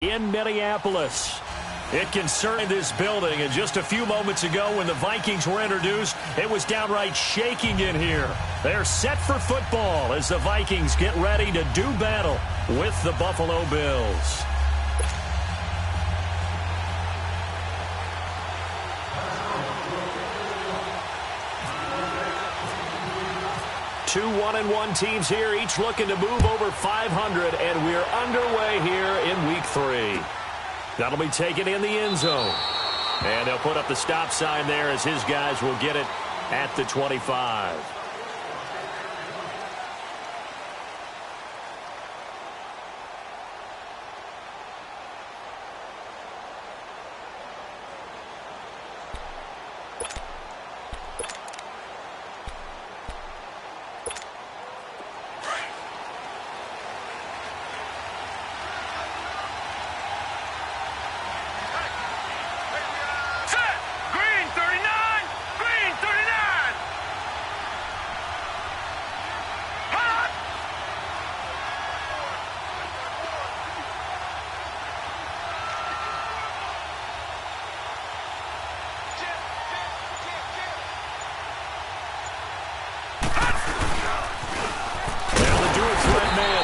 in Minneapolis. It concerned this building, and just a few moments ago when the Vikings were introduced, it was downright shaking in here. They're set for football as the Vikings get ready to do battle with the Buffalo Bills. Two 1-1 teams here, each looking to move over 500, and we're underway here in Week 3. That'll be taken in the end zone. And they'll put up the stop sign there as his guys will get it at the 25.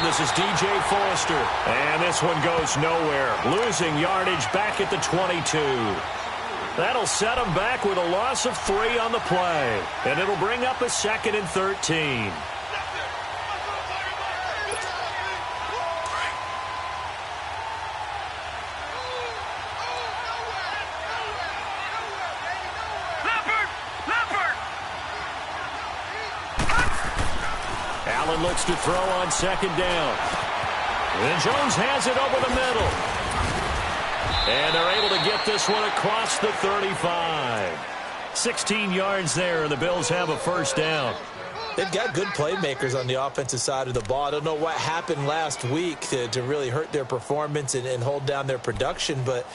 This is DJ Foster, and this one goes nowhere. Losing yardage back at the 22. That'll set him back with a loss of 3 on the play, and it'll bring up a 2nd and 13. Allen looks to throw on 2nd down. And Jones has it over the middle. And they're able to get this one across the 35. 16 yards there, and the Bills have a 1st down. They've got good playmakers on the offensive side of the ball. I don't know what happened last week to really hurt their performance and hold down their production, but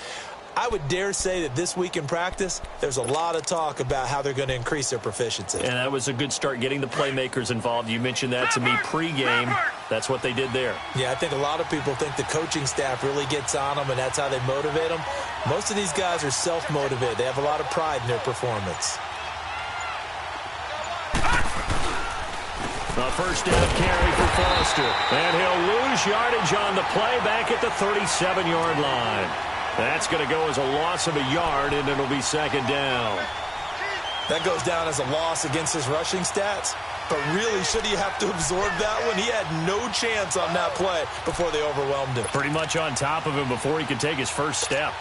I would dare say that this week in practice, there's a lot of talk about how they're going to increase their proficiency. And that was a good start, getting the playmakers involved. You mentioned that to me pregame. That's what they did there. Yeah, I think a lot of people think the coaching staff really gets on them, and that's how they motivate them. Most of these guys are self-motivated. They have a lot of pride in their performance. A 1st down carry for Foster. And he'll lose yardage on the play back at the 37-yard line. That's going to go as a loss of a yard, and it'll be 2nd down. That goes down as a loss against his rushing stats. But really, should he have to absorb that one? He had no chance on that play before they overwhelmed him. Pretty much on top of him before he could take his first step.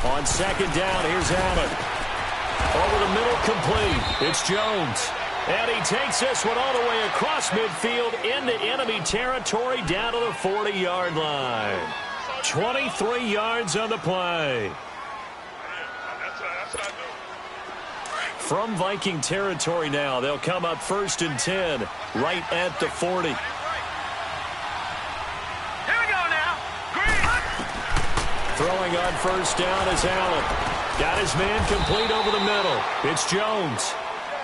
On 2nd down, here's Allen. Over the middle, complete. It's Jones. And he takes this one all the way across midfield into enemy territory down to the 40-yard line. 23 yards on the play. From Viking territory now, they'll come up 1st and 10 right at the 40. Here we go now. Throwing on 1st down is Allen. Got his man complete over the middle. It's Jones.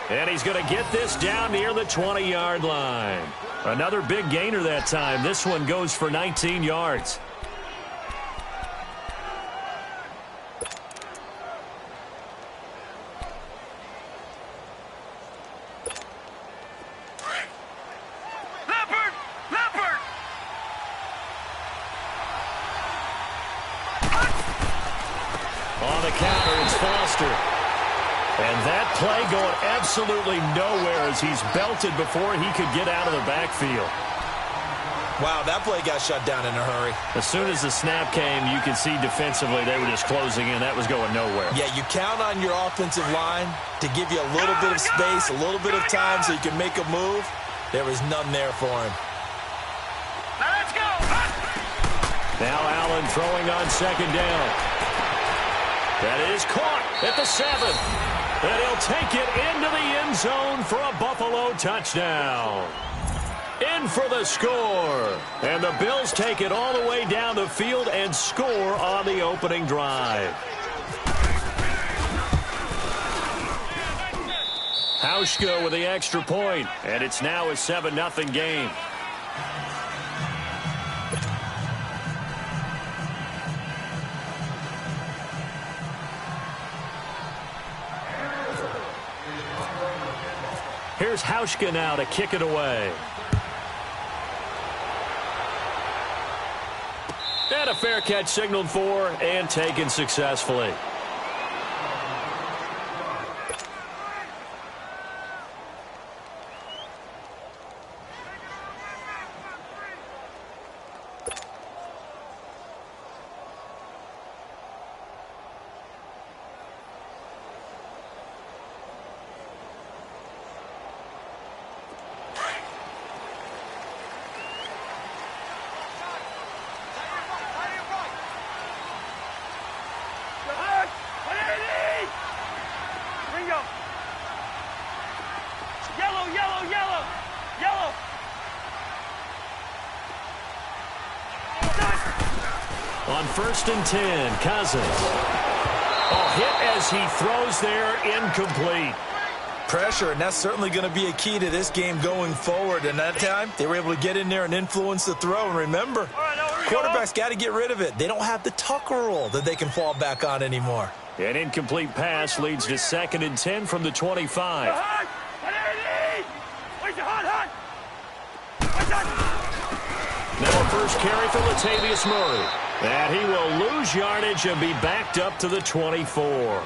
And he's going to get this down near the 20-yard line. Another big gainer that time. This one goes for 19 yards. On the counter, it's Foster. And that play going absolutely nowhere as he's belted before he could get out of the backfield. Wow, that play got shut down in a hurry. As soon as the snap came, you could see defensively they were just closing in. That was going nowhere. Yeah, you count on your offensive line to give you a little bit of space, a little bit of time so you can make a move. There was none there for him. Now let's go. Now Allen throwing on 2nd down. That is caught at the 7. And he'll take it into the end zone for a Buffalo touchdown. In for the score. And the Bills take it all the way down the field and score on the opening drive. Hauschka with the extra point, and it's now a 7-0 game. Here's Hauschka now to kick it away. And a fair catch signaled for and taken successfully. On 1st and 10, Cousins. Hit as he throws there, incomplete. Pressure, and that's certainly going to be a key to this game going forward. And that time, they were able to get in there and influence the throw. And remember, quarterback's got to get rid of it. They don't have the Tucker rule that they can fall back on anymore. An incomplete pass leads to 2nd and 10 from the 25. Now a first carry for Latavius Murray. And he will lose yardage and be backed up to the 24.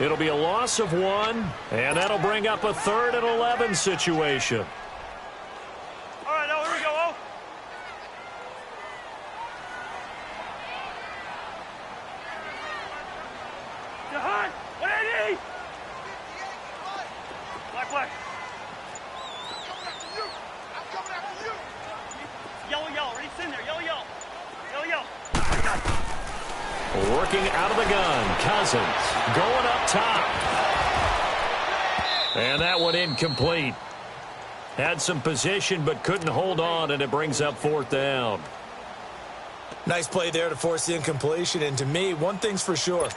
It'll be a loss of 1, and that'll bring up a 3rd and 11 situation. All right, now here we go. Jahan, 180. Black. I'm coming after you. Yellow. Ready, in there. Yellow. Working out of the gun, Cousins going up top. And that one incomplete. Had some position but couldn't hold on, and it brings up 4th down. Nice play there to force the incompletion. And to me, one thing's for sure.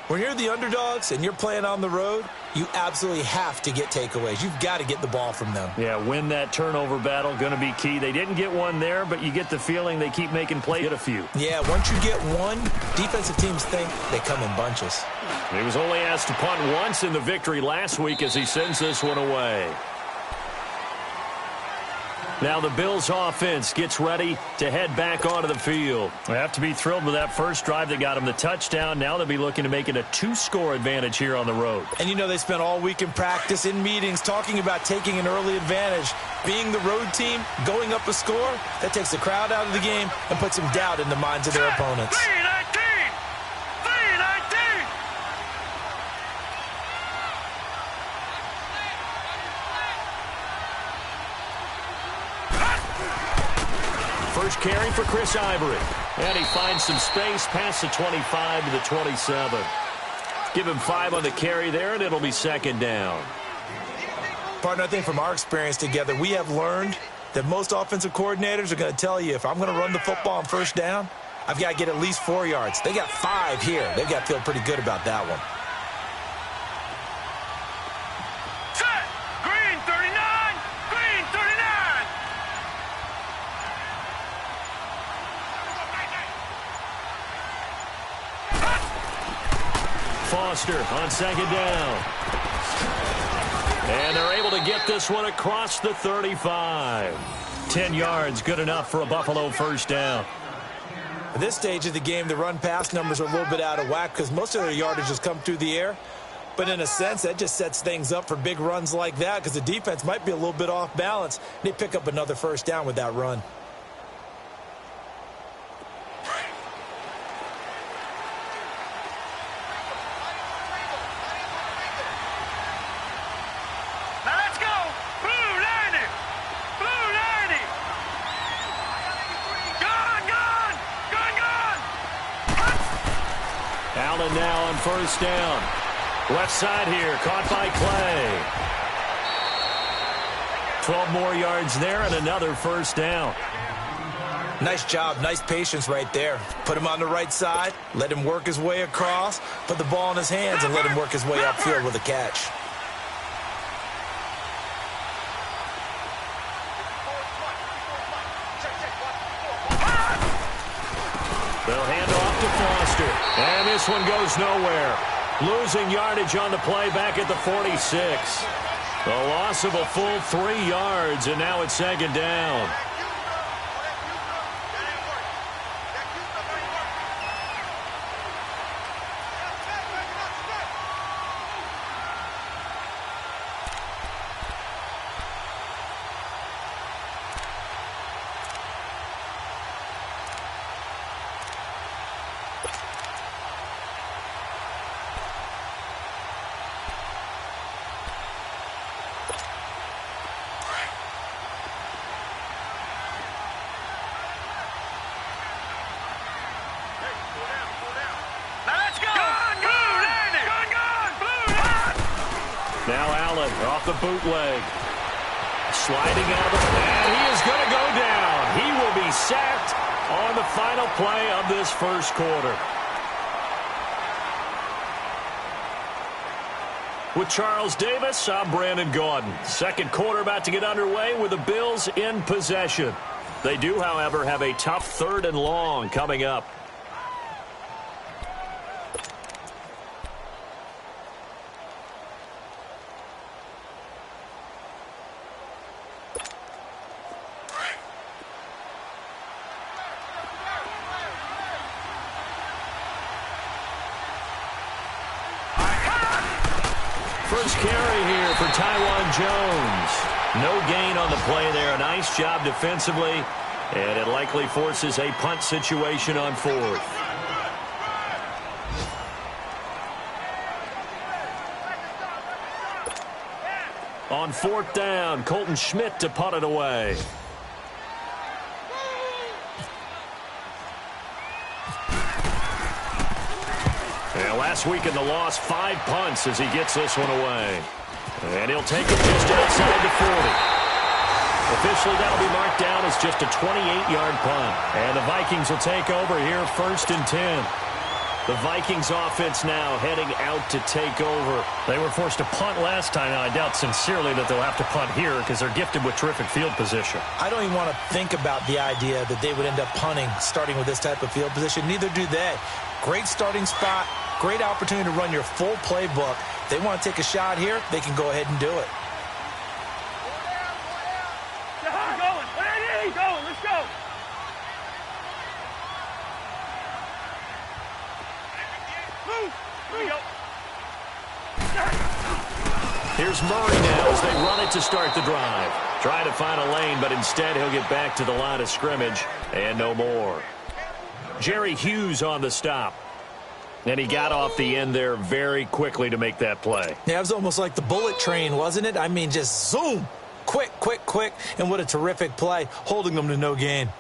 When you're the underdogs and you're playing on the road, you absolutely have to get takeaways. You've got to get the ball from them. Yeah, win that turnover battle, going to be key. They didn't get one there, but you get the feeling they keep making plays. Get a few. Yeah, once you get one, defensive teams think they come in bunches. He was only asked to punt once in the victory last week as he sends this one away. Now the Bills offense gets ready to head back onto the field. They have to be thrilled with that first drive that got them the touchdown. Now they'll be looking to make it a 2-score advantage here on the road. And you know they spent all week in practice, in meetings, talking about taking an early advantage. Being the road team, going up a score, that takes the crowd out of the game and puts some doubt in the minds of their opponents. 3-19. First carry for Chris Ivory. And he finds some space past the 25 to the 27. Give him 5 on the carry there, and it'll be 2nd down. Partner, I think from our experience together, we have learned that most offensive coordinators are going to tell you, if I'm going to run the football on 1st down, I've got to get at least 4 yards. They got 5 here. They've got to feel pretty good about that one. Foster on 2nd down. And they're able to get this one across the 35. 10 yards, good enough for a Buffalo 1st down. At this stage of the game, the run-pass numbers are a little bit out of whack because most of their yardage has come through the air. But in a sense, that just sets things up for big runs like that because the defense might be a little bit off balance. They pick up another 1st down with that run. Allen now on 1st down. Left side here, caught by Clay. 12 more yards there and another 1st down. Nice job, nice patience right there. Put him on the right side, let him work his way across, put the ball in his hands, and let him work his way upfield with a catch. And this one goes nowhere. Losing yardage on the play back at the 46. The loss of a full 3 yards, and now it's second down. Now Allen off the bootleg. Sliding out of the... And he is going to go down. He will be sacked on the final play of this first quarter. With Charles Davis, I'm Brandon Gaudin. Second quarter about to get underway with the Bills in possession. They do, however, have a tough 3rd and long coming up. First carry here for Taiwan Jones. No gain on the play there. A nice job defensively, and it likely forces a punt situation on 4th. On 4th down, Colton Schmidt to punt it away. Last week in the loss, 5 punts as he gets this one away. And he'll take it just outside the 40. Officially, that'll be marked down as just a 28-yard punt. And the Vikings will take over here 1st and 10. The Vikings offense now heading out to take over. They were forced to punt last time, and I doubt sincerely that they'll have to punt here because they're gifted with terrific field position. I don't even want to think about the idea that they would end up punting starting with this type of field position. Neither do they. Great starting spot. Great opportunity to run your full playbook. If they want to take a shot here, they can go ahead and do it. Let's go. Here's Murray now as they run it to start the drive. Trying to find a lane, but instead he'll get back to the line of scrimmage and no more. Jerry Hughes on the stop. And he got off the end there very quickly to make that play. Yeah, it was almost like the bullet train, wasn't it? I mean, just zoom. Quick, quick, quick. And what a terrific play, holding them to no gain.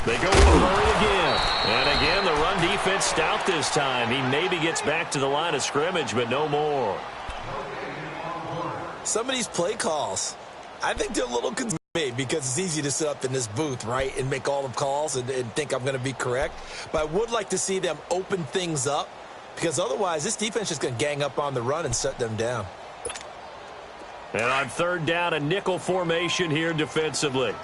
They go with Murray again. And again, the run defense stout this time. He maybe gets back to the line of scrimmage, but no more. Some of these play calls, I think they're a little confusing because it's easy to sit up in this booth, right, and make all the calls and think I'm going to be correct. But I would like to see them open things up because otherwise this defense is going to gang up on the run and shut them down. And on 3rd down, a nickel formation here defensively.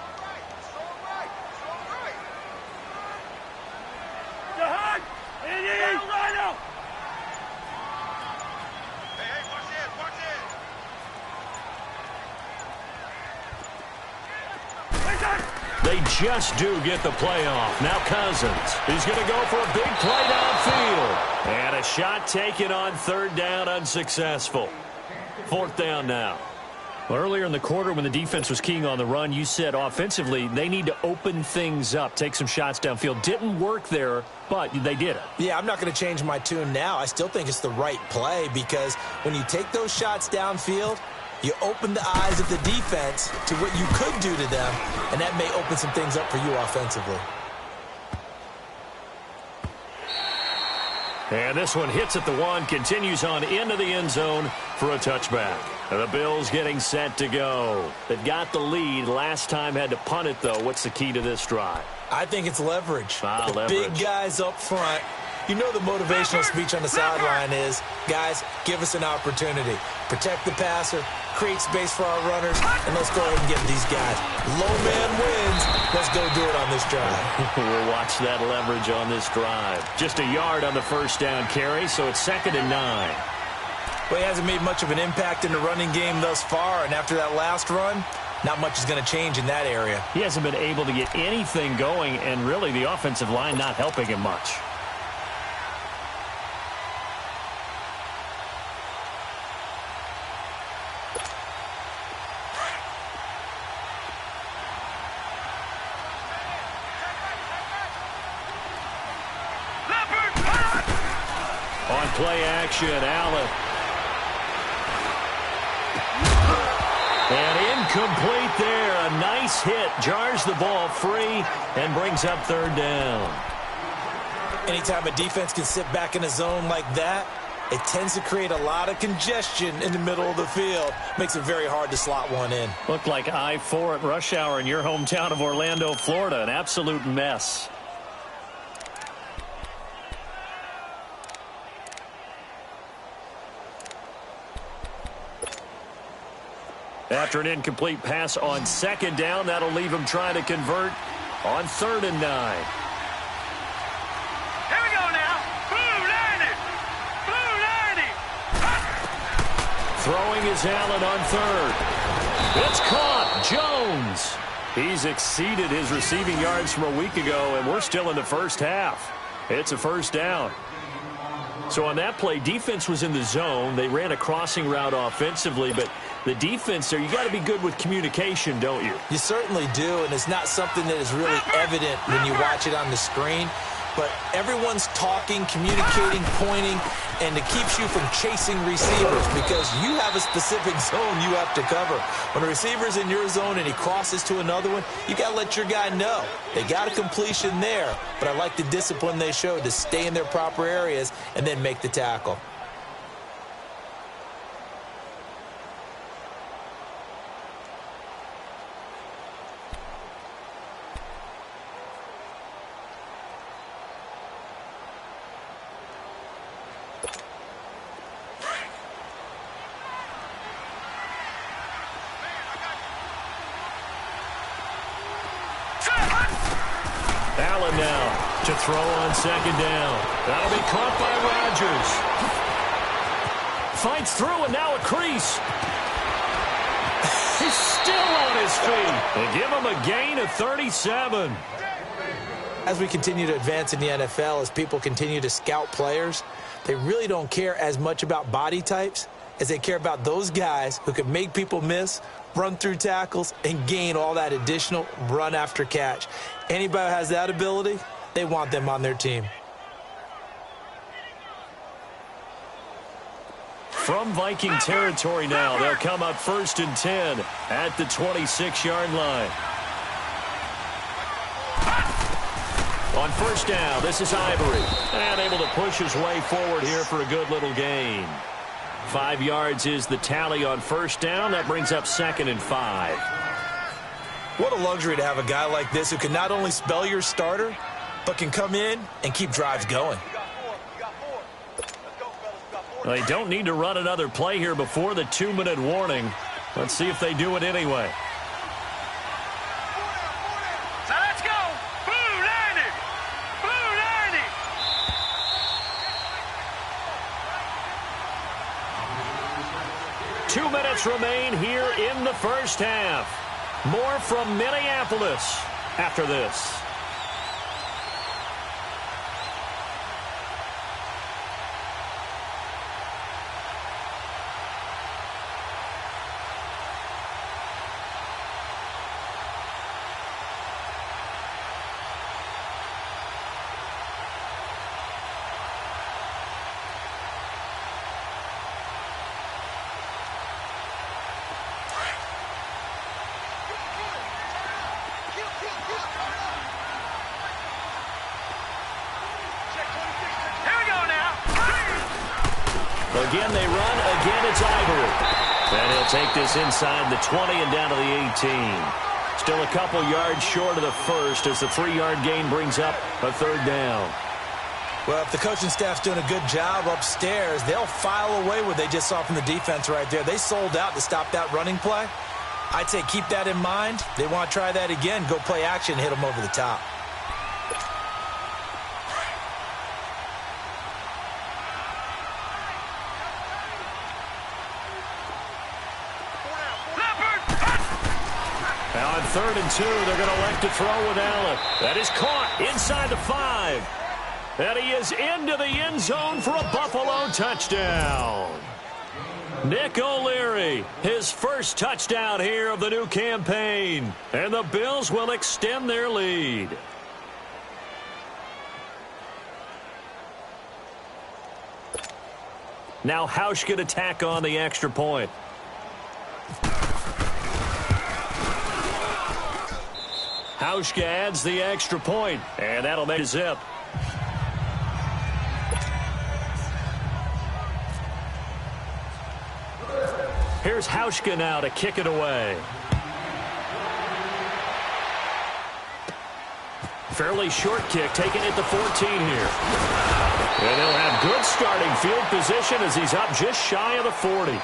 They just do get the play off. Now Cousins. He's going to go for a big play downfield. And a shot taken on 3rd down, unsuccessful. 4th down now. Well, earlier in the quarter when the defense was keying on the run, you said offensively they need to open things up, take some shots downfield. Didn't work there, but they did it. Yeah, I'm not going to change my tune now. I still think it's the right play because when you take those shots downfield, you open the eyes of the defense to what you could do to them, and that may open some things up for you offensively. And this one hits at the 1, continues on into the end zone for a touchback. The Bills getting set to go. They've got the lead. Last time had to punt it, though. What's the key to this drive? I think it's leverage. The leverage. Big guys up front. You know the motivational speech on the sideline is, guys, give us an opportunity. Protect the passer, create space for our runners, and let's go ahead and get these guys. Low man wins. Let's go do it on this drive. We'll watch that leverage on this drive. Just a yard on the first down carry, so it's 2nd and 9. Well, he hasn't made much of an impact in the running game thus far, and after that last run, not much is going to change in that area. He hasn't been able to get anything going, and really the offensive line not helping him much. On play action, Allen. And incomplete there. A nice hit. Jars the ball free and brings up 3rd down. Anytime a defense can sit back in a zone like that, it tends to create a lot of congestion in the middle of the field. Makes it very hard to slot one in. Looked like I-4 at rush hour in your hometown of Orlando, Florida. An absolute mess. After an incomplete pass on 2nd down, that'll leave him trying to convert on 3rd and 9. Here we go now. Blue 90. Blue 90. Throwing is Allen on 3rd. It's caught. Jones. He's exceeded his receiving yards from a week ago, and we're still in the first half. It's a 1st down. So on that play, defense was in the zone. They ran a crossing route offensively, but the defense there, you got to be good with communication, don't you? You certainly do, and it's not something that is really evident when you watch it on the screen. But everyone's talking, communicating, pointing, and it keeps you from chasing receivers because you have a specific zone you have to cover. When a receiver's in your zone and he crosses to another one, you got to let your guy know. They got a completion there, but I like the discipline they showed to stay in their proper areas and then make the tackle. Allen now to throw on 2nd down. That'll be caught by Rodgers. Fights through and now a crease. He's still on his feet. They give him a gain of 37. As we continue to advance in the NFL, as people continue to scout players, they really don't care as much about body types as they care about those guys who can make people miss, run through tackles, and gain all that additional run after catch. Anybody who has that ability, they want them on their team. From Viking territory now, they'll come up 1st and 10 at the 26-yard line. On 1st down, this is Ivory. And able to push his way forward here for a good little gain. 5 yards is the tally on 1st down. That brings up 2nd and 5. What a luxury to have a guy like this who can not only spell your starter, but can come in and keep drives going. Well, they don't need to run another play here before the 2-minute warning. Let's see if they do it anyway. So let's go. Blue 90. Blue 90. 2 minutes remain here in the first half. More from Minneapolis after this. Again, they run. Again, it's Ivory. And he'll take this inside the 20 and down to the 18. Still a couple yards short of the first as the 3-yard gain brings up a third down. Well, if the coaching staff's doing a good job upstairs, they'll file away what they just saw from the defense right there. They sold out to stop that running play. I'd say keep that in mind. They want to try that again. Go play action, hit them over the top. Now on 3rd and 2, they're going to elect to throw with Allen. That is caught inside the 5. And he is into the end zone for a Buffalo touchdown. Nick O'Leary, his first touchdown here of the new campaign. And the Bills will extend their lead. Now Hauschka to tack on the extra point. Hauschka adds the extra point, and that'll make a zip. Here's Hauschka now to kick it away. Fairly short kick, taking it to 14 here. And they'll have good starting field position as he's up just shy of the 40.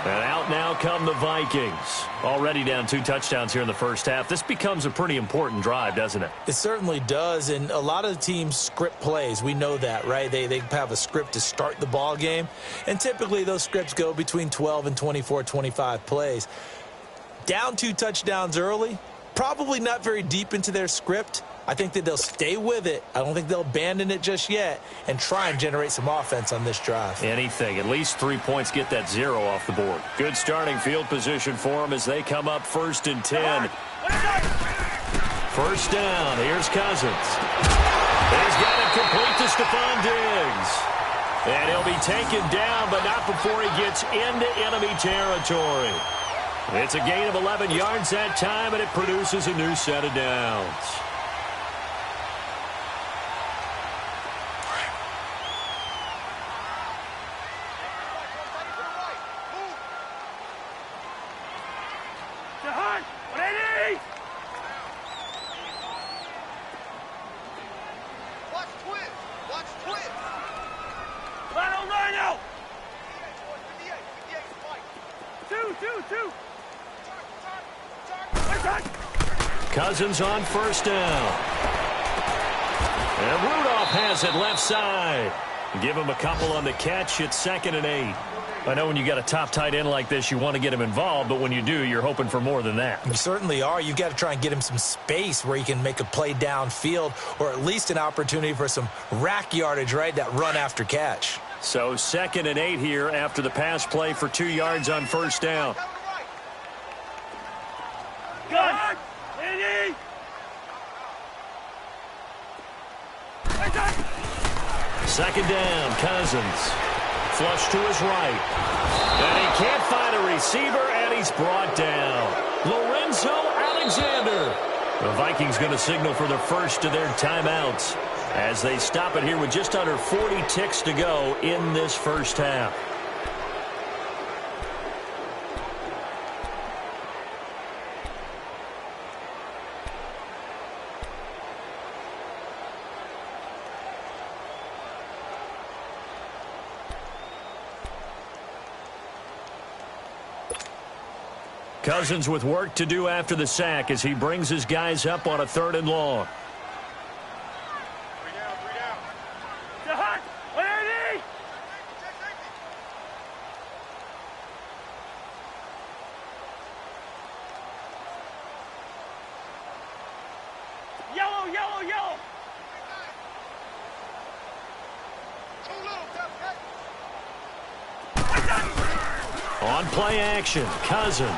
And out now come the Vikings. Already down 2 touchdowns here in the first half. This becomes a pretty important drive, doesn't it? It certainly does, and a lot of the teams script plays. We know that, right? They have a script to start the ball game, and typically those scripts go between 12 and 24, 25 plays. Down 2 touchdowns early, probably not very deep into their script. I think that they'll stay with it. I don't think they'll abandon it just yet and try and generate some offense on this drive. Anything. At least 3 points get that 0 off the board. Good starting field position for them as they come up 1st and 10. First down. Here's Cousins. He's got it complete to Stephon Diggs. And he'll be taken down, but not before he gets into enemy territory. It's a gain of 11 yards that time, and it produces a new set of downs. Cousins on first down. And Rudolph has it left side. Give him a couple on the catch. It's 2nd and 8. I know when you got a top tight end like this, you want to get him involved, but when you do, you're hoping for more than that. You certainly are. You've got to try and get him some space where he can make a play downfield or at least an opportunity for some rack yardage, right? That run after catch. So 2nd and 8 here after the pass play for 2 yards on first down. Good. Second down, Cousins. Flush to his right. And he can't find a receiver, and he's brought down. Lorenzo Alexander. The Vikings going to signal for the first of their timeouts as they stop it here with just under 40 ticks to go in this first half. Cousins with work to do after the sack as he brings his guys up on a 3rd and long. Yellow, yellow, yellow. On play action, Cousins.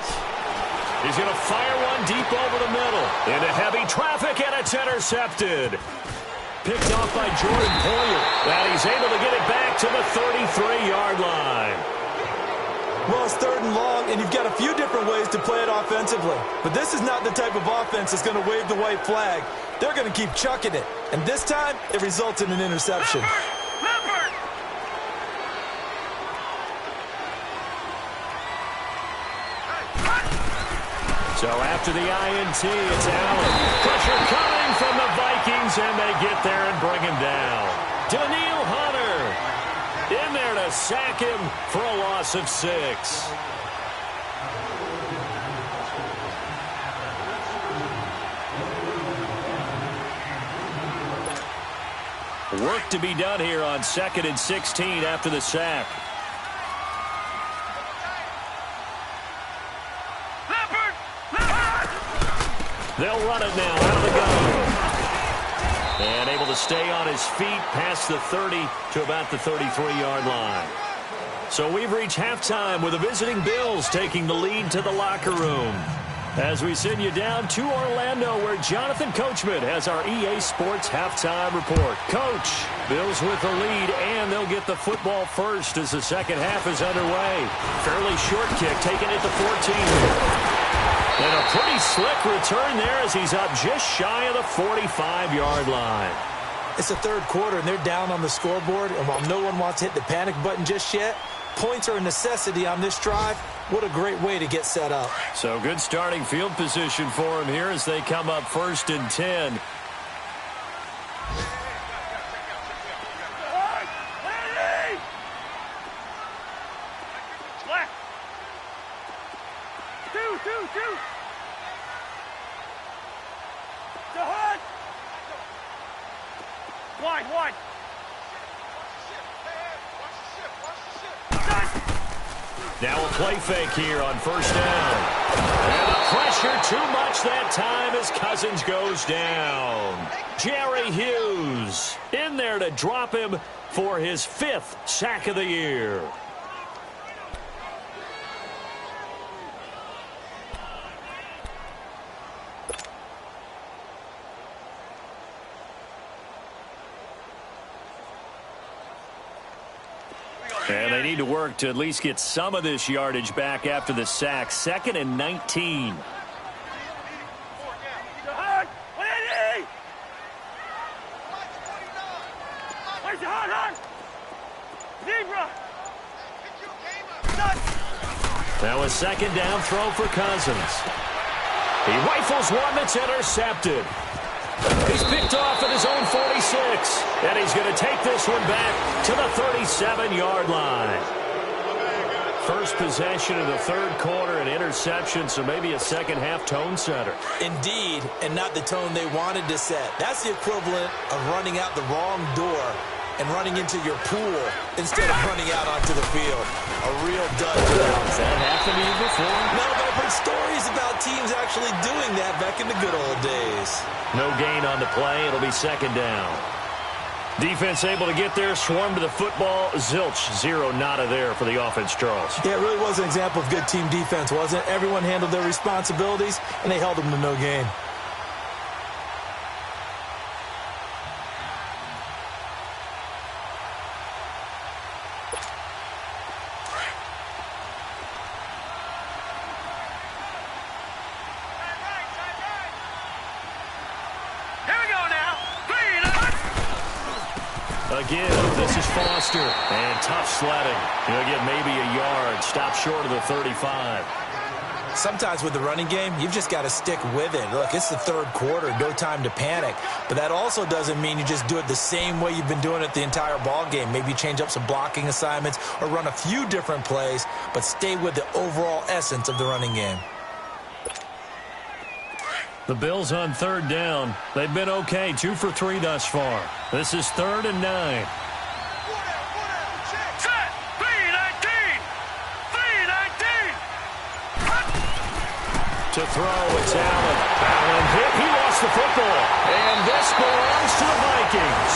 He's going to fire one deep over the middle. Into heavy traffic, and it's intercepted. Picked off by Jordan Poyer. And he's able to get it back to the 33-yard line. Well, it's 3rd and long, and you've got a few different ways to play it offensively. But this is not the type of offense that's going to wave the white flag. They're going to keep chucking it. And this time, it results in an interception. So after the INT, it's Allen. Pressure coming from the Vikings, and they get there and bring him down. Danielle Hunter in there to sack him for a loss of 6. Work to be done here on 2nd and 16 after the sack. They'll run it now out of the gun. And able to stay on his feet past the 30 to about the 33-yard line. So we've reached halftime with the visiting Bills taking the lead to the locker room. As we send you down to Orlando, where Jonathan Coachman has our EA Sports halftime report. Coach, Bills with the lead, and they'll get the football first as the second half is underway. Fairly short kick, taking it to 14. And a pretty slick return there as he's up just shy of the 45-yard line. It's the third quarter, and they're down on the scoreboard. And while no one wants to hit the panic button just yet, points are a necessity on this drive. What a great way to get set up. So good starting field position for him here as they come up 1st and 10. Wide. Now a play fake here on 1st down. And the pressure too much that time as Cousins goes down. Jerry Hughes in there to drop him for his 5th sack of the year. And they need to work to at least get some of this yardage back after the sack. 2nd and 19. Now a 2nd down throw for Cousins. He rifles one that's intercepted. He's picked off at his own 46, and he's going to take this one back to the 37-yard line. First possession of the third quarter, an interception, so maybe a second-half tone setter. Indeed, and not the tone they wanted to set. That's the equivalent of running out the wrong door and running into your pool instead of running out onto the field. A real dud for them. Has that happened to you before? No, but I've heard stories about teams actually doing that back in the good old days. No gain on the play. It'll be 2nd down. Defense able to get there, swarm to the football. Zilch, 0 nada there for the offense, Charles. Yeah, it really was an example of good team defense, wasn't it? Everyone handled their responsibilities, and they held them to no gain. Again, this is Foster, and tough sledding. He'll get maybe a yard, stop short of the 35. Sometimes with the running game, you've just got to stick with it. Look, it's the third quarter, no time to panic. But that also doesn't mean you just do it the same way you've been doing it the entire ball game. Maybe change up some blocking assignments or run a few different plays, but stay with the overall essence of the running game. The Bills on 3rd down. They've been okay, 2 for 3 thus far. This is 3rd and 9. Set! 3-19! 3-19! To throw, it's Allen. Allen hit. He lost the football. And this belongs to the Vikings.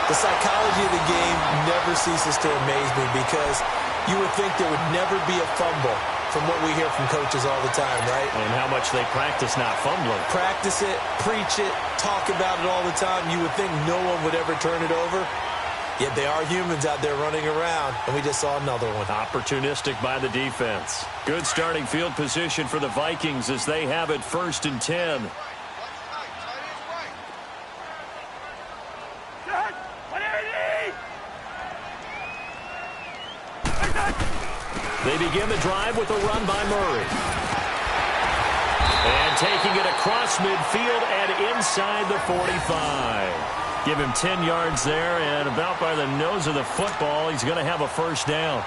The psychology of the game never ceases to amaze me because you would think there would never be a fumble from what we hear from coaches all the time, right? And how much they practice not fumbling. Practice it, preach it, talk about it all the time. You would think no one would ever turn it over. Yet they are humans out there running around, and we just saw another one. Opportunistic by the defense. Good starting field position for the Vikings as they have it 1st and 10. They begin the drive with a run by Murray. And taking it across midfield and inside the 45. Give him 10 yards there, and about by the nose of the football, he's going to have a first down.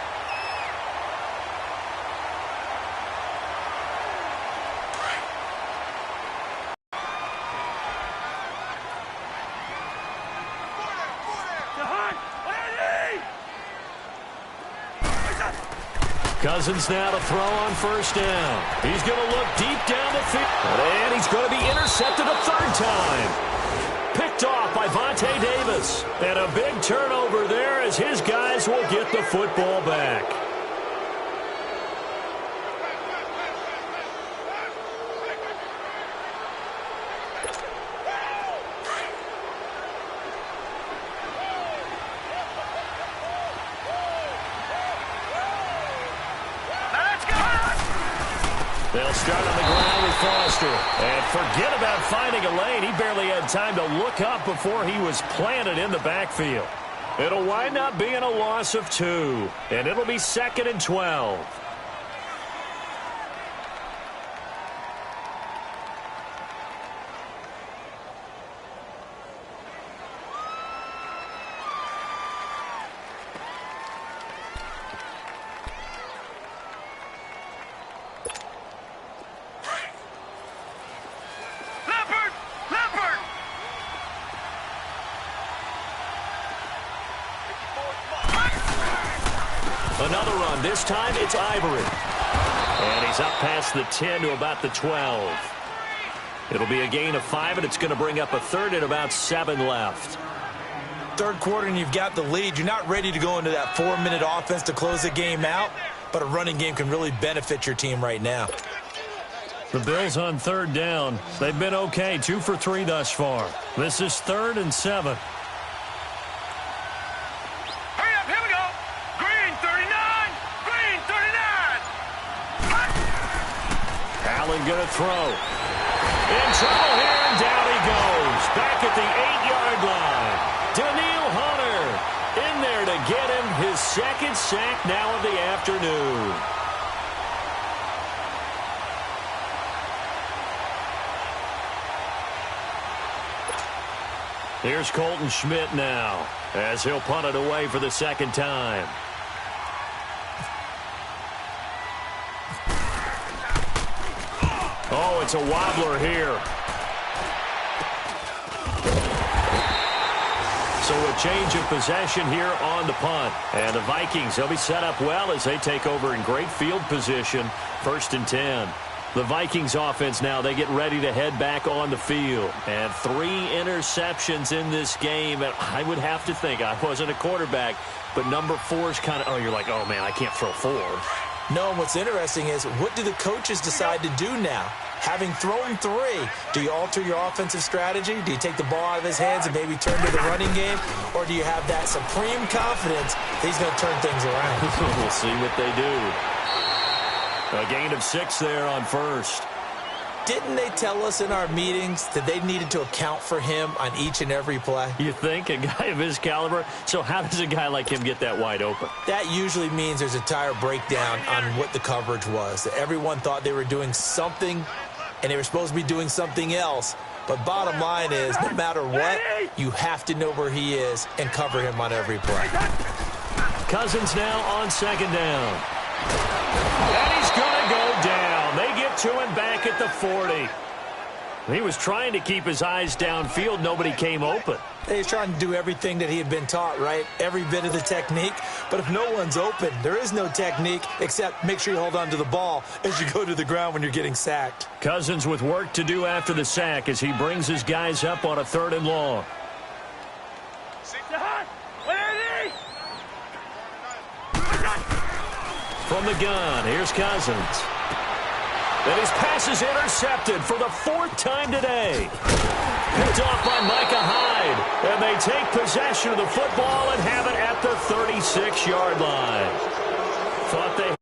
Cousins now to throw on first down. He's going to look deep down the field. And he's going to be intercepted a third time. Picked off by Vontae Davis. And a big turnover there as his guys will get the football back. They'll start on the ground with Foster. And forget about finding a lane. He barely had time to look up before he was planted in the backfield. It'll wind up being a loss of 2. And it'll be 2nd and 12. Another run. This time it's Ivory. And he's up past the 10 to about the 12. It'll be a gain of 5, and it's going to bring up a third and about 7 left. Third quarter, and you've got the lead. You're not ready to go into that 4-minute offense to close the game out, but a running game can really benefit your team right now. The Bills on third down. They've been okay, 2 for 3 thus far. This is 3rd and 7. Allen going to throw. In trouble here, and down he goes. Back at the 8-yard line. Danielle Hunter in there to get him his 2nd sack now of the afternoon. Here's Colton Schmidt now as he'll punt it away for the 2nd time. Oh, it's a wobbler here. So a change of possession here on the punt. And the Vikings, they'll be set up well as they take over in great field position. 1st and 10. The Vikings offense now, they get ready to head back on the field. And 3 interceptions in this game. And I would have to think, I wasn't a quarterback, but number 4 is kind of, oh, you're like, oh, man, I can't throw 4. No, and what's interesting is, what do the coaches decide to do now? Having thrown 3, do you alter your offensive strategy? Do you take the ball out of his hands and maybe turn to the running game? Or do you have that supreme confidence that he's going to turn things around? We'll see what they do. A gain of 6 there on first. Didn't they tell us in our meetings that they needed to account for him on each and every play? You think? A guy of his caliber? So how does a guy like him get that wide open? That usually means there's a tire breakdown on what the coverage was. Everyone thought they were doing something, and they were supposed to be doing something else. But bottom line is, no matter what, you have to know where he is and cover him on every play. Cousins now on 2nd down. And he's going to go down. They get to him back at the 40. He was trying to keep his eyes downfield. Nobody came open. He's trying to do everything that he had been taught, right? Every bit of the technique. But if no one's open, there is no technique except make sure you hold on to the ball as you go to the ground when you're getting sacked. Cousins with work to do after the sack as he brings his guys up on a 3rd and long. From the gun, here's Cousins. And his pass is intercepted for the 4th time today. Picked off by Micah Hyde. And they take possession of the football and have it at the 36-yard line. Thought they